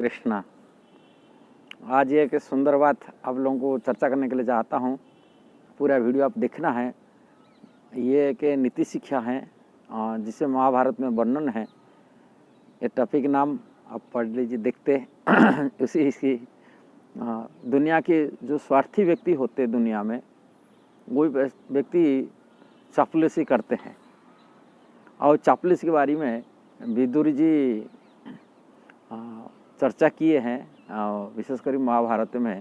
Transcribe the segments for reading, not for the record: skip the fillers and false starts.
कृष्णा। आज ये एक सुंदर बात आप लोगों को चर्चा करने के लिए चाहता हूँ। पूरा वीडियो आप देखना है। ये एक नीति शिक्षा है जिसे महाभारत में वर्णन है। ये टॉपिक नाम आप पढ़ लीजिए, देखते उसी इसकी दुनिया के जो स्वार्थी व्यक्ति होते हैं दुनिया में, वही व्यक्ति चापलूसी करते हैं। और चापलूसी के बारे में विदुर जी चर्चा किए हैं। विशेषकर महाभारत में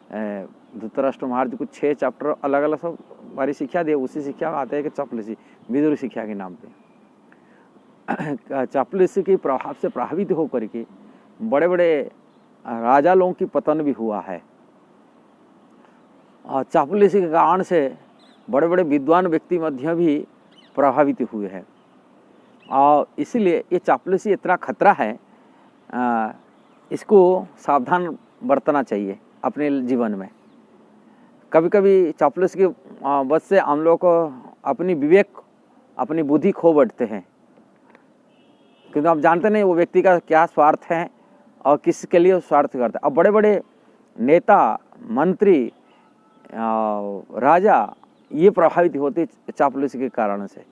धृतराष्ट्र महाराज को 6 चैप्टर अलग अलग सब बारी शिक्षा दिए। उसी शिक्षा में आते हैं कि चापलूसी विदुर शिक्षा के नाम पे चापलूसी के प्रभाव से प्रभावित होकर के बड़े बड़े राजा लोगों की पतन भी हुआ है। और चापलूसी के कारण से बड़े बड़े विद्वान व्यक्ति मध्य भी प्रभावित हुए हैं। और इसलिए ये चापलूसी इतना खतरा है, इसको सावधान बरतना चाहिए अपने जीवन में। कभी कभी चापलूसी की वजह से हम लोग को अपनी विवेक, अपनी बुद्धि खो बैठते हैं, क्योंकि हम जानते नहीं वो व्यक्ति का क्या स्वार्थ है और किसके लिए स्वार्थ करता है। अब बड़े बड़े नेता, मंत्री, राजा ये प्रभावित होते चापलूसी के कारण से।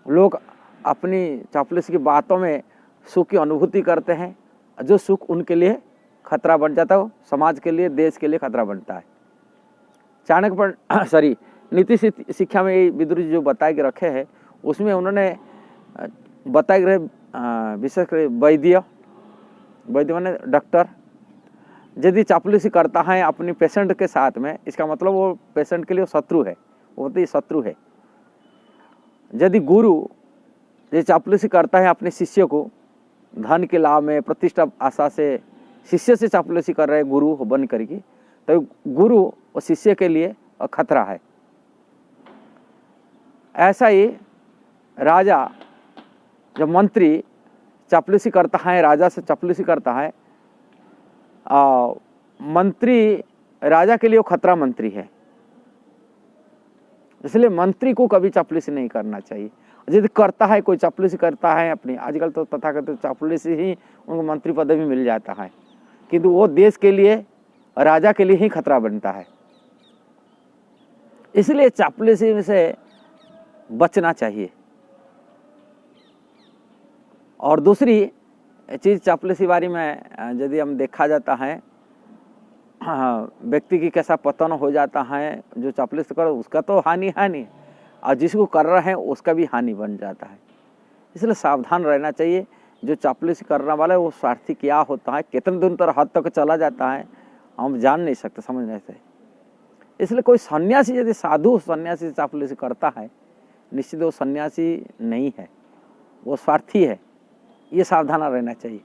लोग अपनी चापलूसी की बातों में सुख की अनुभूति करते हैं, जो सुख उनके लिए खतरा बन जाता है, समाज के लिए, देश के लिए खतरा बनता है। चाणक्य नीति शिक्षा में ये विदुर जी जो बताए के रखे हैं, उसमें उन्होंने बताए गए विशेषकर वैद्य माने डॉक्टर यदि चापलूसी करता है अपनी पेशेंट के साथ में, इसका मतलब वो पेशेंट के लिए शत्रु है, वो तो शत्रु है। यदि गुरु ये चापलूसी करता है अपने शिष्य को धन के लाभ में, प्रतिष्ठा आशा से शिष्य से चापलूसी कर रहे गुरु बन करके, तो गुरु और शिष्य के लिए खतरा है। ऐसा ही राजा जब मंत्री चापलूसी करता है, राजा से चापलूसी करता है, मंत्री राजा के लिए वो खतरा मंत्री है। इसलिए मंत्री को कभी चापलूसी नहीं करना चाहिए। यदि करता है, कोई चापलूसी करता है अपनी, आजकल तो तथाकथित चापलूसी ही उनको मंत्री पद भी मिल जाता है, किंतु वो देश के लिए, राजा के लिए ही खतरा बनता है। इसलिए चापलूसी से बचना चाहिए। और दूसरी चीज चापलूसी बारे में यदि हम देखा जाता है, व्यक्ति की कैसा पतन हो जाता है। जो चापलूसी कर उसका तो हानि, और जिसको कर रहे हैं उसका भी हानि बन जाता है। इसलिए सावधान रहना चाहिए। जो चापलूसी करने वाला है वो स्वार्थी क्या होता है, कितने दिन तक हद तक चला जाता है, हम जान नहीं सकते, समझ नहीं सकते। इसलिए कोई सन्यासी यदि साधु सन्यासी चापलूसी करता है, निश्चित वो सन्यासी नहीं है, वो स्वार्थी है। ये सावधान रहना चाहिए।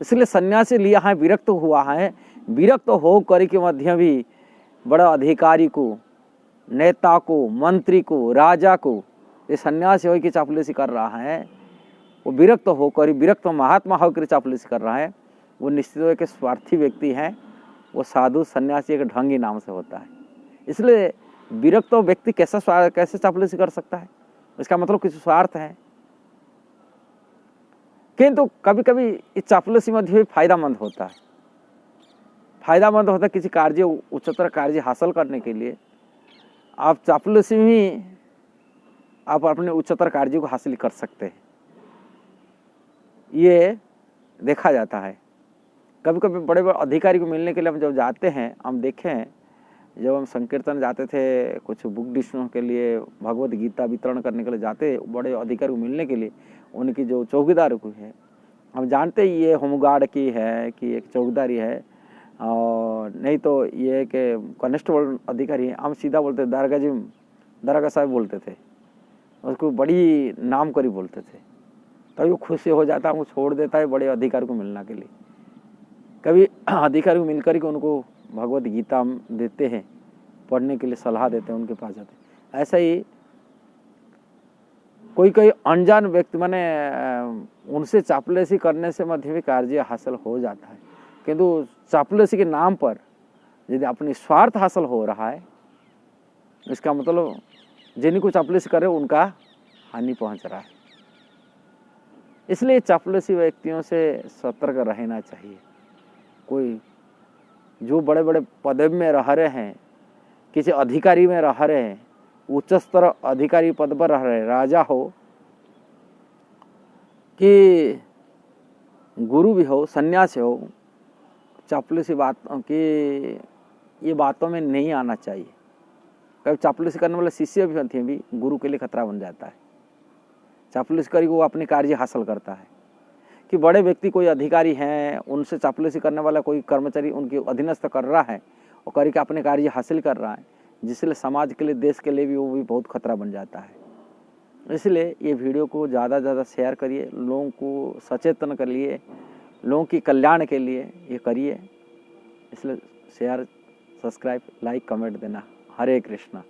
इसलिए सन्यासी लिया है, विरक्त हुआ है, विरक्त हो कर के मध्य भी बड़ा अधिकारी को, नेता को, मंत्री को, राजा को ये सन्यासी हो के चापलूसी कर रहा है, वो विरक्त होकर, विरक्त महात्मा होकर चापलूसी कर रहा है, वो निश्चित एक स्वार्थी व्यक्ति है। वो साधु सन्यासी एक ढंगी नाम से होता है। इसलिए विरक्त व्यक्ति कैसे चापलूसी कर सकता है? इसका मतलब किसी स्वार्थ है। किंतु कभी कभी इस चापलूसी में भी फायदामंद होता है। फायदामंद होता है किसी कार्य, उच्चतर कार्य हासिल करने के लिए आप चापलूसी में आप अपने उच्चतर कार्य को हासिल कर सकते हैं। ये देखा जाता है। कभी कभी बड़े बड़े अधिकारी को मिलने के लिए हम जब जाते हैं, हम देखे हैं जब हम संकीर्तन जाते थे, कुछ बुक डिस्ट्रीब्यूशन के लिए, भगवत गीता वितरण करने के लिए जाते, बड़े अधिकारी को मिलने के लिए, उनकी जो चौकीदार को है, हम जानते ही ये होमगार्ड की है कि एक चौकीदारी है, और नहीं तो ये एक कांस्टेबल अधिकारी है। हम सीधा बोलते दरगाह साहब बोलते थे, उसको बड़ी नाम करी बोलते थे, तभी वो खुश हो जाता है, वो छोड़ देता है बड़े अधिकारी को मिलने के लिए। कभी अधिकारी को मिलकर के उनको भगवत गीता देते हैं, पढ़ने के लिए सलाह देते हैं, उनके पास जाते हैं। ऐसा ही कोई अनजान व्यक्ति माने उनसे चापलूसी करने से मध्य भी कार्य हासिल हो जाता है। किंतु चापलूसी के नाम पर यदि अपनी स्वार्थ हासिल हो रहा है, इसका मतलब जिनको चापलूसी करे उनका हानि पहुंच रहा है। इसलिए चापलूसी व्यक्तियों से सतर्क रहना चाहिए। कोई जो बड़े बड़े पद में रह रहे हैं, किसी अधिकारी में रह रहे हैं, उच्च स्तर अधिकारी पद पर रह रहे, राजा हो कि गुरु भी हो, सन्यासी हो, चापलूसी बातों की ये बातों में नहीं आना चाहिए। कभी चापलूसी करने वाले शिष्य भी होते हैं, भी गुरु के लिए खतरा बन जाता है। चापलूसी करके वो अपनी कार्य हासिल करता है। कि बड़े व्यक्ति कोई अधिकारी हैं, उनसे चापलूसी करने वाला कोई कर्मचारी उनके अधीनस्थ कर रहा है और करके अपने कार्य हासिल कर रहा है, जिसलिए समाज के लिए, देश के लिए भी वो भी बहुत खतरा बन जाता है। इसलिए ये वीडियो को ज़्यादा से ज़्यादा शेयर करिए, लोगों को सचेतन करिए, लोगों की कल्याण के लिए ये करिए। इसलिए शेयर, सब्सक्राइब, लाइक, कमेंट देना। हरे कृष्णा।